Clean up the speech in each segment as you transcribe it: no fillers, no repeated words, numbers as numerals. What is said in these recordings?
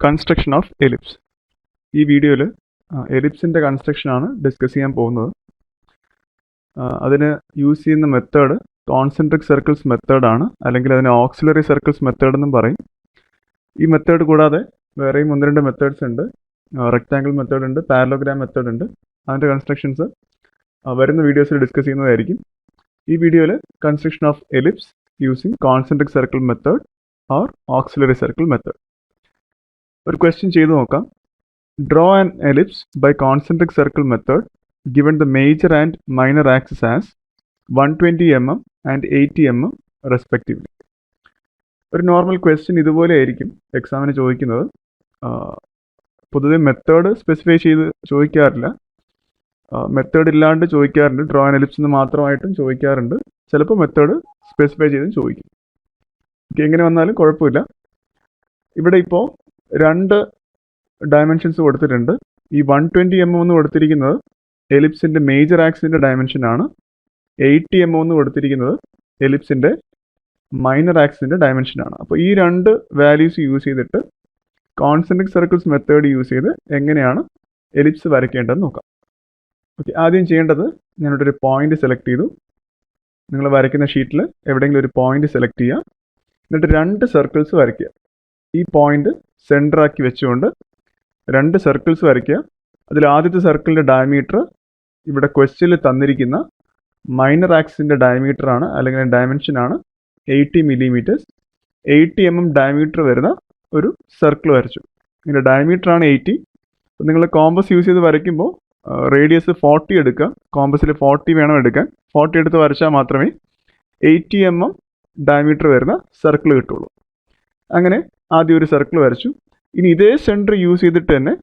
Construction of ellipse. ഈ വീഡിയോയിൽ എലിപ്സിൻ്റെ കൺസ്ട്രക്ഷനാണ് discuss ചെയ്യാൻ പോകുന്നത്. അതിന് യൂസ് ചെയ്യുന്ന മെത്തേഡ് കോൺസെൻട്രിക് സർക്കിൾസ് മെത്തേഡാണ്, അല്ലെങ്കിൽ അതിന് ഓക്സിലറി സർക്കിൾസ് മെത്തേഡ് എന്നും പറയും. ഈ മെത്തേഡ് കൂടാതെ വേറെയും ഒന്ന് രണ്ട് മെത്തേഡ്സ് ഉണ്ട്. റെക്റ്റാങ്കിൾ മെത്തേഡ് ഉണ്ട്, പാരലോഗ്രാം മെത്തേഡ് ഉണ്ട്. അതിൻ്റെ കൺസ്ട്രക്ഷൻസ് വരുന്ന വീഡിയോസിൽ ഡിസ്കസ് ചെയ്യുന്നതായിരിക്കും. ഈ വീഡിയോയിൽ construction of ellipse using concentric circle method or auxiliary circle method. ഒരു ക്വസ്റ്റ്യൻ ചെയ്തു നോക്കാം. Draw an ellipse by concentric circle method given the major and minor axis as 120 mm and 80 mm respectively. ഒരു normal question ഇതുപോലെ ആയിരിക്കും എക്സാമിന് ചോദിക്കുന്നത്. പൊതുവെ method specify ചെയ്ത് ചോദിക്കാറില്ല, മെത്തേഡ് ഇല്ലാണ്ട് ചോദിക്കാറുണ്ട്. ഡ്രോ ആൻ എലിപ്സ് എന്ന് മാത്രമായിട്ടും ചോദിക്കാറുണ്ട്. ചിലപ്പോൾ മെത്തേഡ് സ്പെസിഫൈ ചെയ്തും ചോദിക്കും. എങ്ങനെ വന്നാലും കുഴപ്പമില്ല. ഇവിടെ ഇപ്പോൾ രണ്ട് ഡയമെൻഷൻസ് കൊടുത്തിട്ടുണ്ട്. ഈ 120 mm എന്ന് കൊടുത്തിരിക്കുന്നത് എലിപ്സിൻ്റെ മേജർ ആക്സിൻ്റെ ഡയമെൻഷനാണ്. 80 mm എന്ന് കൊടുത്തിരിക്കുന്നത് എലിപ്സിൻ്റെ മൈനർ ആക്സിൻ്റെ ഡയമെൻഷനാണ്. അപ്പോൾ ഈ രണ്ട് വാല്യൂസ് യൂസ് ചെയ്തിട്ട് കോൺസെൻട്രിക് സർക്കിൾസ് മെത്തേഡ് യൂസ് ചെയ്ത് എങ്ങനെയാണ് എലിപ്സ് വരയ്ക്കേണ്ടതെന്ന് നോക്കാം. ഓക്കെ, ആദ്യം ചെയ്യേണ്ടത്, ഞാനിവിടെ ഒരു പോയിന്റ് സെലക്ട് ചെയ്തു. നിങ്ങൾ വരയ്ക്കുന്ന ഷീറ്റിൽ എവിടെയെങ്കിലും ഒരു പോയിന്റ് സെലക്ട് ചെയ്യുക. എന്നിട്ട് രണ്ട് സർക്കിൾസ് വരയ്ക്കുക. ഈ പോയിന്റ് സെൻറ്ററാക്കി വെച്ചുകൊണ്ട് രണ്ട് സർക്കിൾസ് വരയ്ക്കുക. അതിൽ ആദ്യത്തെ സർക്കിളിൻ്റെ ഡയമീറ്റർ ഇവിടെ ക്വസ്റ്റ്യനിൽ തന്നിരിക്കുന്ന മൈനർ ആക്സിൻ്റെ ഡയമീറ്റർ ആണ്, അല്ലെങ്കിൽ ഡയമെൻഷനാണ് 80 mm. 80 mm ഡയമീറ്റർ വരുന്ന ഒരു സർക്കിൾ വരച്ചു. ഇതിൻ്റെ ഡയമീറ്റർ ആണ് 80. അപ്പോൾ നിങ്ങൾ കോമ്പസ് യൂസ് ചെയ്ത് വരയ്ക്കുമ്പോൾ റേഡിയസ് 40 എടുക്കുക. കോമ്പസിൽ 40 വേണം എടുക്കാൻ. 40 എടുത്ത് വരച്ചാൽ മാത്രമേ 80 mm ഡയമീറ്റർ വരുന്ന സർക്കിൾ കിട്ടുള്ളൂ. അങ്ങനെ ആദ്യം ഒരു സർക്കിൾ വരച്ചു. ഇനി ഇതേ സെൻറ്റർ യൂസ് ചെയ്തിട്ട് തന്നെ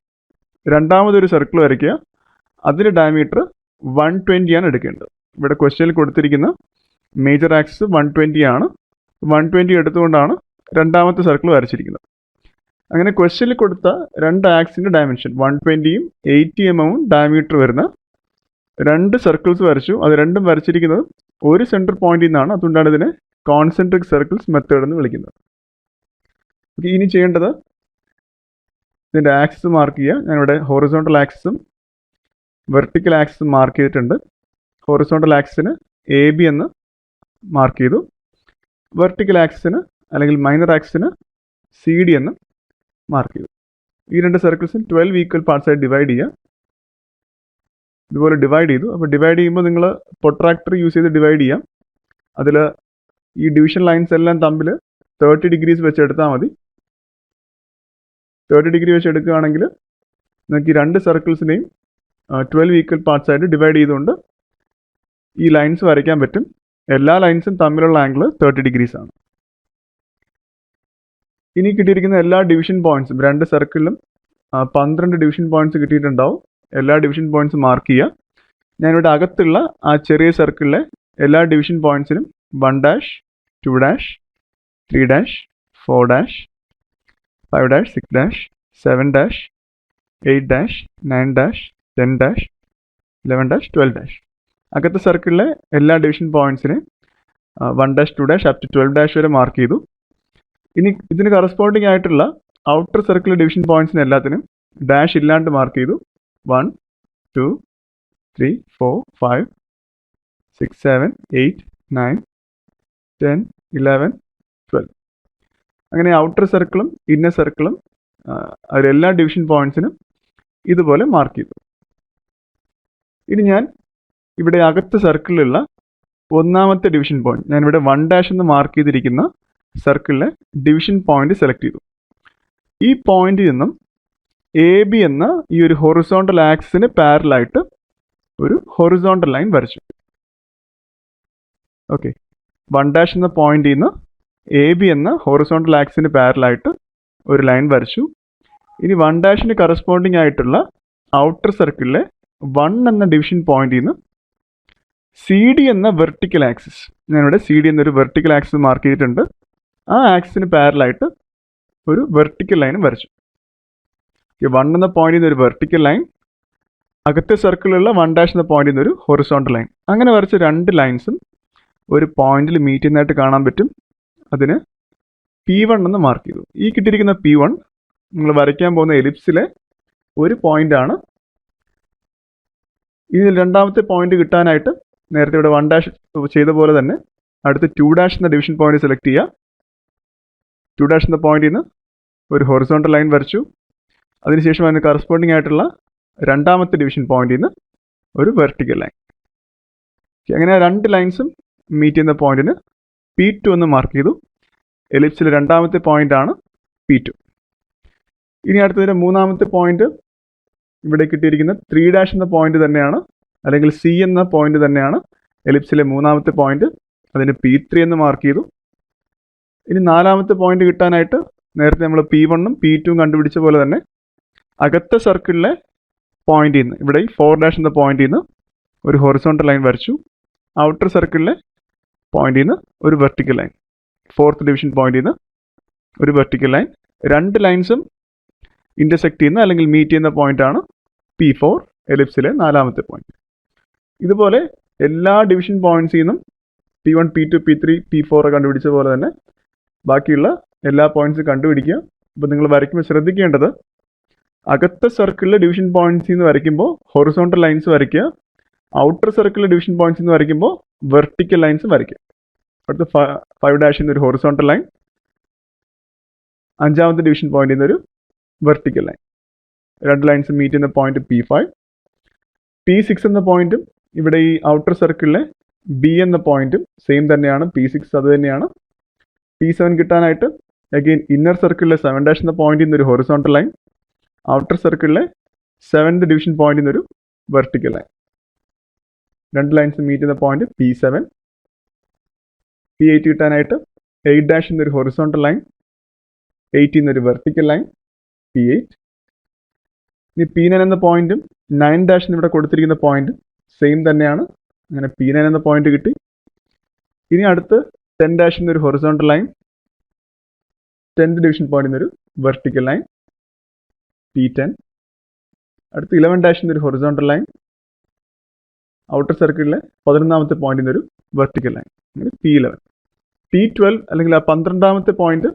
രണ്ടാമതൊരു സർക്കിൾ വരയ്ക്കുക. അതിൻ്റെ ഡയമീറ്റർ 120 ആണ് എടുക്കേണ്ടത്. ഇവിടെ ക്വസ്റ്റ്യനിൽ കൊടുത്തിരിക്കുന്ന മേജർ ആക്സിസ് 120 ആണ്. 120 എടുത്തുകൊണ്ടാണ് രണ്ടാമത്തെ സർക്കിൾ വരച്ചിരിക്കുന്നത്. അങ്ങനെ ക്വസ്റ്റ്യനിൽ കൊടുത്ത രണ്ട് ആക്സിൻ്റെ ഡയമെൻഷൻ 120ഉം 80 mm ഡയമീറ്റർ വരുന്ന രണ്ട് സർക്കിൾസ് വരച്ചു. അത് രണ്ടും വരച്ചിരിക്കുന്നത് ഒരു സെൻറ്റർ പോയിന്റിൽ നിന്നാണ്. അതുകൊണ്ടാണ് ഇതിനെ കോൺസെൻട്രിക് സർക്കിൾസ് മെത്തേഡ് എന്ന് വിളിക്കുന്നത്. ഓക്കെ, ഇനി ചെയ്യേണ്ടത്, ഇതിൻ്റെ ആക്സിസ് മാർക്ക് ചെയ്യുക. ഞാനിവിടെ ഹൊറിസോണ്ടൽ ആക്സിസും വെർട്ടിക്കൽ ആക്സിസും മാർക്ക് ചെയ്തിട്ടുണ്ട്. ഹൊറിസോണ്ടൽ ആക്സിസിന് AB എന്ന് മാർക്ക് ചെയ്തു. വെർട്ടിക്കൽ ആക്സിസിന് അല്ലെങ്കിൽ മൈനർ ആക്സിസിന് CD എന്ന് മാർക്ക് ചെയ്തു. ഈ രണ്ട് സർക്കിൾസും 12 ഈക്വൽ പാർട്സായി ഡിവൈഡ് ചെയ്യുക. ഇതുപോലെ ഡിവൈഡ് ചെയ്തു. അപ്പോൾ ഡിവൈഡ് ചെയ്യുമ്പോൾ നിങ്ങൾ പ്രൊട്രാക്ടർ യൂസ് ചെയ്ത് ഡിവൈഡ് ചെയ്യാം. അതിൽ ഈ ഡിവിഷൻ ലൈൻസ് എല്ലാം തമ്മിൽ 30 ഡിഗ്രീസ് വെച്ച് എടുത്താൽ മതി. 30 ഡിഗ്രി വെച്ച് എടുക്കുകയാണെങ്കിൽ നിങ്ങൾക്ക് ഈ രണ്ട് സർക്കിൾസിനെയും 12 ഈക്വൽ പാർട്സ് ആയിട്ട് ഡിവൈഡ് ചെയ്തുകൊണ്ട് ഈ ലൈൻസ് വരയ്ക്കാൻ പറ്റും. എല്ലാ ലൈൻസും തമ്മിലുള്ള ആംഗിൾ 30 ഡിഗ്രീസ് ആണ്. ഇനി കിട്ടിയിരിക്കുന്ന എല്ലാ ഡിവിഷൻ പോയിന്റ്സും, രണ്ട് സർക്കിളിലും 12 ഡിവിഷൻ പോയിന്റ്സ് കിട്ടിയിട്ടുണ്ടാവും. എല്ലാ ഡിവിഷൻ പോയിന്റ്സും മാർക്ക് ചെയ്യുക. ഞാനിവിടെ അകത്തുള്ള ആ ചെറിയ സർക്കിളിലെ എല്ലാ ഡിവിഷൻ പോയിന്റ്സിനും 1 2 3 4 5 6 7 8 9 10 11 12 അകത്തെ സർക്കിളിലെ എല്ലാ ഡിവിഷൻ പോയിന്റ്സിനെ 1 2 അപ് ടു 12 വരെ മാർക്ക് ചെയ്തു. ഇനി ഇതിന് കറസ്പോണ്ടിങ് ആയിട്ടുള്ള ഔട്ടർ സർക്കിൾ ഡിവിഷൻ പോയിന്റ്സിന് എല്ലാത്തിനും ഡാഷ് ഇല്ലാണ്ട് മാർക്ക് ചെയ്തു. 1 2 3 4 5 6 7 8 9 10 11 12. അങ്ങനെ ഔട്ടർ സർക്കിളും ഇന്നർ സർക്കിളും അതിലെല്ലാ ഡിവിഷൻ പോയിന്റ്സിനും ഇതുപോലെ മാർക്ക് ചെയ്തു. ഇനി ഞാൻ ഇവിടെ അകത്ത് സർക്കിളിലുള്ള ഒന്നാമത്തെ ഡിവിഷൻ പോയിന്റ്, ഞാനിവിടെ 1 എന്ന് മാർക്ക് ചെയ്തിരിക്കുന്ന സർക്കിളിലെ ഡിവിഷൻ പോയിന്റ് സെലക്ട് ചെയ്തു. ഈ പോയിന്റിൽ നിന്നും AB എന്ന ഈ ഒരു ഹൊറിസോണ്ടൽ ആക്സിന് പാരലായിട്ട് ഒരു ഹൊറിസോണ്ടൽ ലൈൻ വരച്ചു. ഓക്കെ, 1 എന്ന പോയിന്റിൽ നിന്ന് AB എന്ന ഹൊറിസോണ്ടൽ ആക്സിന് പാരലായിട്ട് ഒരു ലൈൻ വരച്ചു. ഇനി 1 കറസ്പോണ്ടിങ് ആയിട്ടുള്ള ഔട്ടർ സർക്കിളിലെ 1 എന്ന ഡിവിഷൻ പോയിന്റിൽ നിന്ന് CD എന്ന വെർട്ടിക്കൽ ആക്സിസ്, ഞാനിവിടെ CD എന്നൊരു വെർട്ടിക്കൽ ആക്സിസ് മാർക്ക് ചെയ്തിട്ടുണ്ട്. ആ ആക്സിന് പാരലായിട്ട് ഒരു വെർട്ടിക്കൽ ലൈൻ വരച്ചു. 1 എന്ന പോയിന്റിൽ നിന്ന് ഒരു വെർട്ടിക്കൽ ലൈൻ, അകത്തെ സർക്കിളിലുള്ള 1 എന്ന പോയിന്റിൽ നിന്ന് ഒരു ഹൊറിസോണ്ടൽ ലൈൻ. അങ്ങനെ വരച്ച രണ്ട് ലൈൻസും ഒരു പോയിന്റിൽ മീറ്റ് ചെയ്യുന്നതായിട്ട് കാണാൻ പറ്റും. അതിന് P1 എന്ന് മാർക്ക് ചെയ്തു. ഈ കിട്ടിയിരിക്കുന്ന P1 നിങ്ങൾ വരയ്ക്കാൻ പോകുന്ന എലിപ്സിലെ ഒരു പോയിൻ്റാണ്. ഇതിൽ രണ്ടാമത്തെ പോയിന്റ് കിട്ടാനായിട്ട് നേരത്തെ ഇവിടെ 1' ചെയ്ത പോലെ തന്നെ അടുത്ത് 2' എന്ന ഡിവിഷൻ പോയിന്റ് സെലക്ട് ചെയ്യുക. 2' എന്ന പോയിന്റിൽ നിന്ന് ഒരു ഹൊറിസോണ്ടൽ ലൈൻ വരച്ചു. അതിനുശേഷം അതിന് കറസ്പോണ്ടിങ് ആയിട്ടുള്ള രണ്ടാമത്തെ ഡിവിഷൻ പോയിന്റിൽ നിന്ന് ഒരു വെർട്ടിക്കൽ ലൈൻ. അങ്ങനെ 2 ലൈൻസും മീറ്റ് ചെയ്യുന്ന പോയിന്റിന് P2 എന്ന് മാർക്ക് ചെയ്തു. എലിപ്സിലെ രണ്ടാമത്തെ പോയിന്റാണ് P2. ഇനി അടുത്തതിൻ്റെ മൂന്നാമത്തെ പോയിന്റ് ഇവിടെ കിട്ടിയിരിക്കുന്ന 3' എന്ന പോയിന്റ് തന്നെയാണ്, അല്ലെങ്കിൽ C എന്ന പോയിന്റ് തന്നെയാണ് എലിപ്സിലെ മൂന്നാമത്തെ പോയിന്റ്. അതിന് P3 എന്ന് മാർക്ക് ചെയ്തു. ഇനി നാലാമത്തെ പോയിന്റ് കിട്ടാനായിട്ട് നേരത്തെ നമ്മൾ P1 ഉം P2 കണ്ടുപിടിച്ച പോലെ തന്നെ അകത്തെ സർക്കിളിലെ പോയിന്റിൽ നിന്ന് ഇവിടെ 4' എന്ന പോയിന്റിൽ നിന്ന് ഒരു ഹൊറിസോണ്ടൽ ലൈൻ വരച്ചു. ഔട്ടർ സർക്കിളിലെ പോയിന്റിൽ നിന്ന് ഒരു വെർട്ടിക്കൽ ലൈൻ, 4th ഡിവിഷൻ പോയിന്റിൽ നിന്ന് ഒരു വെർട്ടിക്കൽ ലൈൻ. 2 ലൈൻസും ഇൻ്റർസെക്ട് ചെയ്യുന്ന അല്ലെങ്കിൽ മീറ്റ് ചെയ്യുന്ന പോയിന്റാണ് P4, എലിപ്സിലെ നാലാമത്തെ പോയിന്റ്. ഇതുപോലെ എല്ലാ ഡിവിഷൻ പോയിന്റ്സിൽ നിന്നും P1, P2, P3, P4 കണ്ടുപിടിച്ച പോലെ തന്നെ ബാക്കിയുള്ള എല്ലാ പോയിന്റ്സും കണ്ടുപിടിക്കുക. അപ്പോൾ നിങ്ങൾ വരയ്ക്കുമ്പോൾ ശ്രദ്ധിക്കേണ്ടത്, അകത്തെ സർക്കിളിലെ ഡിവിഷൻ പോയിന്റ്സിൽ നിന്ന് വരയ്ക്കുമ്പോൾ ഹൊറിസോണ്ടൽ ലൈൻസ് വരയ്ക്കുക. ഔട്ടർ സർക്കിളിലെ ഡിവിഷൻ പോയിന്റ്സിൽ നിന്ന് വരയ്ക്കുമ്പോൾ വെർട്ടിക്കൽ ലൈൻസ് വരയ്ക്കുക. അടുത്ത 5' ഒരു ഹൊറിസോണ്ടൽ ലൈൻ, അഞ്ചാമത്തെ ഡിവിഷൻ പോയിന്റിൽ നിന്നൊരു വെർട്ടിക്കൽ ലൈൻ. 2 ലൈൻസ് മീറ്റ് ചെയ്യുന്ന പോയിന്റ് P5. P6 എന്ന പോയിന്റും ഇവിടെ ഈ ഔട്ടർ സർക്കിളിലെ B എന്ന പോയിന്റും സെയിം തന്നെയാണ്. P6 അത് തന്നെയാണ്. P7 കിട്ടാനായിട്ട് അഗെയിൻ ഇന്നർ സർക്കിളിലെ 7' എന്ന പോയിന്റിൽ നിന്നൊരു ഹൊറിസോണ്ടൽ ലൈൻ, ഔട്ടർ സർക്കിളിലെ 7th ഡിവിഷൻ പോയിന്റിൽ നിന്നൊരു വെർട്ടിക്കൽ ലൈൻ. 2 ലൈൻസ് മീറ്റ് ചെയ്യുന്ന പോയിന്റ് P7. P8 കിട്ടാനായിട്ട് 8' എന്നൊരു ഹൊറിസോണ്ടൽ ലൈൻ, 8 എന്നൊരു വെർട്ടിക്കൽ ലൈൻ, P8. ഇനി P9 എന്ന പോയിന്റും 9' ഇവിടെ കൊടുത്തിരിക്കുന്ന പോയിന്റും സെയിം തന്നെയാണ്. അങ്ങനെ P9 എന്ന പോയിന്റ് കിട്ടി. ഇനി അടുത്ത് 10' എന്നൊരു ഹൊറിസോണ്ടൽ ലൈൻ, 10th ഡിവിഷൻ പോയിന്റിൽ നിന്നൊരു വെർട്ടിക്കൽ ലൈൻ, P10. അടുത്ത് 11' എന്നൊരു ഹൊറിസോണ്ടൽ ലൈൻ, ഔട്ടർ സർക്കിളിലെ 11ാമത്തെ പോയിന്റിൽ നിന്നൊരു വെർട്ടിക്കൽ ലൈൻ, അങ്ങനെ P11. P12 അല്ലെങ്കിൽ ആ 12ാമത്തെ പോയിന്റ്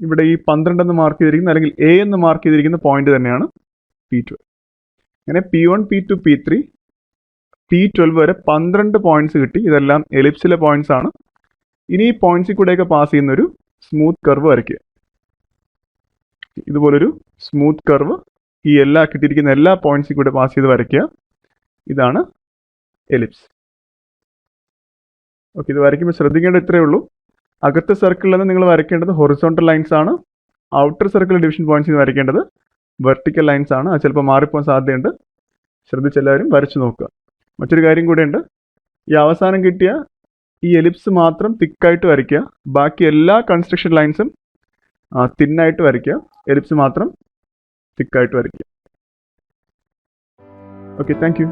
ഇവിടെ ഈ 12 എന്ന് മാർക്ക് ചെയ്തിരിക്കുന്ന അല്ലെങ്കിൽ A എന്ന് മാർക്ക് ചെയ്തിരിക്കുന്ന പോയിന്റ് തന്നെയാണ് P12. അങ്ങനെ P1, P2, P3, P12 വരെ 12 പോയിന്റ്സ് കിട്ടി. ഇതെല്ലാം എലിപ്സിലെ പോയിന്റ്സ് ആണ്. ഇനി ഈ പോയിന്റ്സിൽ കൂടെയൊക്കെ പാസ് ചെയ്യുന്നൊരു സ്മൂത്ത് കർവ് വരയ്ക്കുക. ഇതുപോലൊരു സ്മൂത്ത് കർവ് ഈ കിട്ടിയിരിക്കുന്ന എല്ലാ പോയിന്റ്സിൽ കൂടെ പാസ് ചെയ്ത് വരയ്ക്കുക. ഇതാണ് എലിപ്സ്. ഓക്കെ, ഇത് വരയ്ക്കുമ്പോൾ ശ്രദ്ധിക്കേണ്ടത് ഇത്രയേ ഉള്ളൂ. അകത്തെ സർക്കിളിൽ നിന്ന് നിങ്ങൾ വരയ്ക്കേണ്ടത് ഹൊറിസോണ്ടൽ ലൈൻസ് ആണ്. ഔട്ടർ സർക്കിൾ ഡിവിഷൻ പോയിന്റ്സിൽ നിന്ന് വരയ്ക്കേണ്ടത് വെർട്ടിക്കൽ ലൈൻസ് ആണ്. അത് ചിലപ്പോൾ മാറിപ്പോകാൻ സാധ്യതയുണ്ട്. ശ്രദ്ധിച്ചെല്ലാവരും വരച്ചു നോക്കുക. മറ്റൊരു കാര്യം കൂടെയുണ്ട്, ഈ അവസാനം കിട്ടിയ ഈ എലിപ്സ് മാത്രം തിക്കായിട്ട് വരയ്ക്കുക. ബാക്കി എല്ലാ കൺസ്ട്രക്ഷൻ ലൈൻസും തിന്നായിട്ട് വരയ്ക്കുക. എലിപ്സ് മാത്രം തിക്കായിട്ട് വരയ്ക്കുക. Okay, thank you.